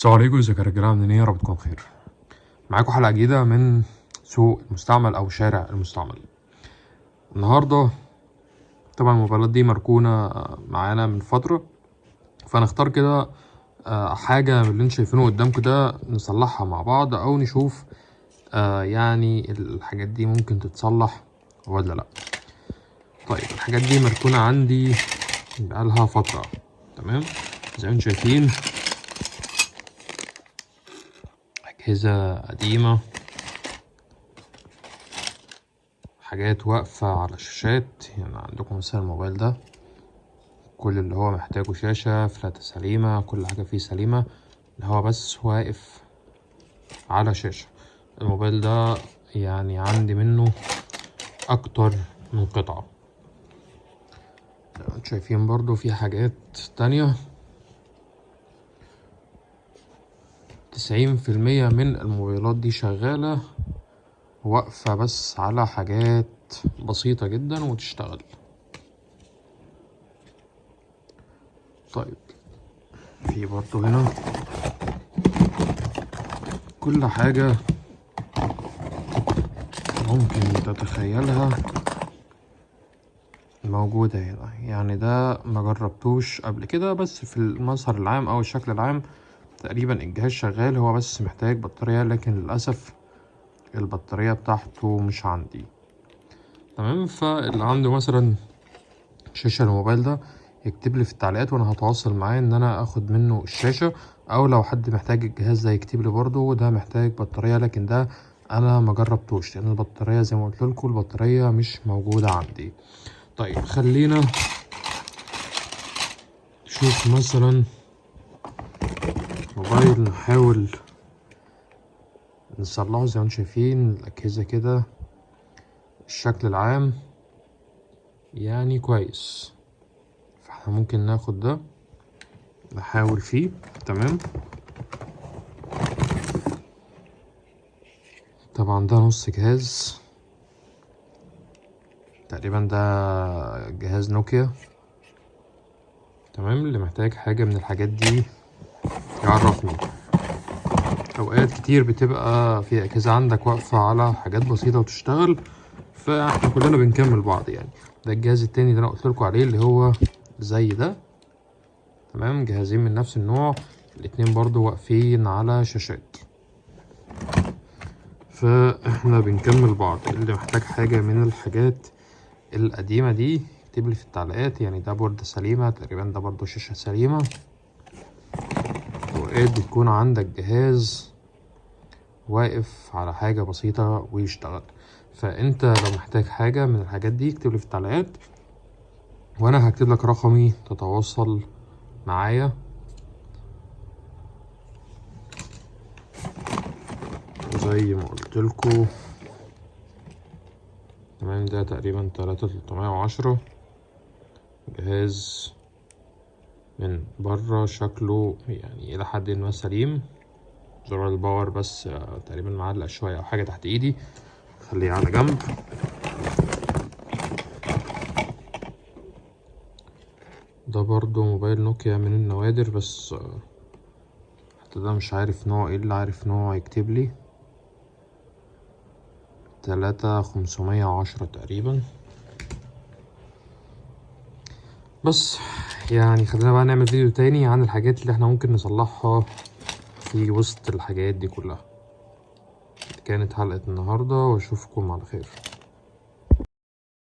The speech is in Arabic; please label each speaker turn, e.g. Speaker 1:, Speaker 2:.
Speaker 1: السلام عليكم، ازيكم يا رجاله؟ عاملين ايه؟ يا رب تكونوا بخير. معاكم حلقه جديده من سوق المستعمل او شارع المستعمل. النهارده طبعا الموبايلات دي مركونه معانا من فتره، فنختار كده حاجه من اللي انتوا شايفينه قدامكم ده نصلحها مع بعض، او نشوف يعني الحاجات دي ممكن تتصلح ولا لا. طيب الحاجات دي مركونه عندي بقالها فتره، تمام؟ زي ما انتوا شايفين أجهزة قديمة، حاجات واقفة على شاشات. يعني عندكم مثلا الموبايل ده كل اللي هو محتاجه شاشة فلاتة سليمة، كل حاجة فيه سليمة، اللي هو بس واقف على شاشة. الموبايل ده يعني عندي منه أكتر من قطعة. انتوا شايفين برضو في حاجات تانية. 90% من الموبايلات دي شغالة واقفة بس على حاجات بسيطة جدا وتشتغل. طيب في برضو هنا كل حاجة ممكن تتخيلها موجودة هنا. يعني ده ما جربتوش قبل كده، بس في المظهر العام او الشكل العام تقريبا الجهاز شغال، هو بس محتاج بطارية، لكن للأسف البطارية بتاعته مش عندي. تمام، فاللي عنده مثلا شاشة الموبايل ده يكتب لي في التعليقات وانا هتواصل معاه ان انا اخد منه الشاشة، او لو حد محتاج الجهاز ده يكتب لي برضه ده محتاج بطارية، لكن ده انا ما جربتوش لان البطارية زي ما قلت لكم البطارية مش موجودة عندي. طيب خلينا نشوف مثلا موبايل نحاول نصلحه. زي ما انتم شايفين الأجهزة كده الشكل العام يعني كويس، فاحنا ممكن ناخد ده نحاول فيه. تمام، طبعا ده نص جهاز تقريبا، ده جهاز نوكيا. تمام، اللي محتاج حاجة من الحاجات دي يعرفني. اوقات كتير بتبقى في اجهزة عندك واقفة على حاجات بسيطة وتشتغل، فاحنا كلنا بنكمل بعض. يعني ده الجهاز التاني اللي انا قلتلكوا عليه اللي هو زي ده. تمام، جهازين من نفس النوع، الاتنين برضو واقفين على شاشات، فاحنا بنكمل بعض. اللي محتاج حاجة من الحاجات القديمة دي اكتبلي في التعليقات. يعني ده بوردة سليمة تقريبا، ده برضو شاشة سليمة. اوقات بتكون عندك جهاز واقف على حاجة بسيطة ويشتغل، فانت لو محتاج حاجة من الحاجات دي اكتبلي في التعليقات وانا هكتب لك رقمي تتواصل معايا. زي ما قلت لكم تمام، ده تقريبا 3310. جهاز من بره شكله يعني الى حد ما سليم. زرار الباور بس تقريبا معلق شويه او حاجه تحت ايدي، خليه على جنب. ده برضو موبايل نوكيا من النوادر، بس حتى ده مش عارف نوع ايه. اللي عارف نوع يكتب لي. 3510 تقريبا. بس يعني خلينا بقى نعمل فيديو تاني عن الحاجات اللي احنا ممكن نصلحها في وسط الحاجات دي كلها. كانت حلقة النهاردة واشوفكم على خير.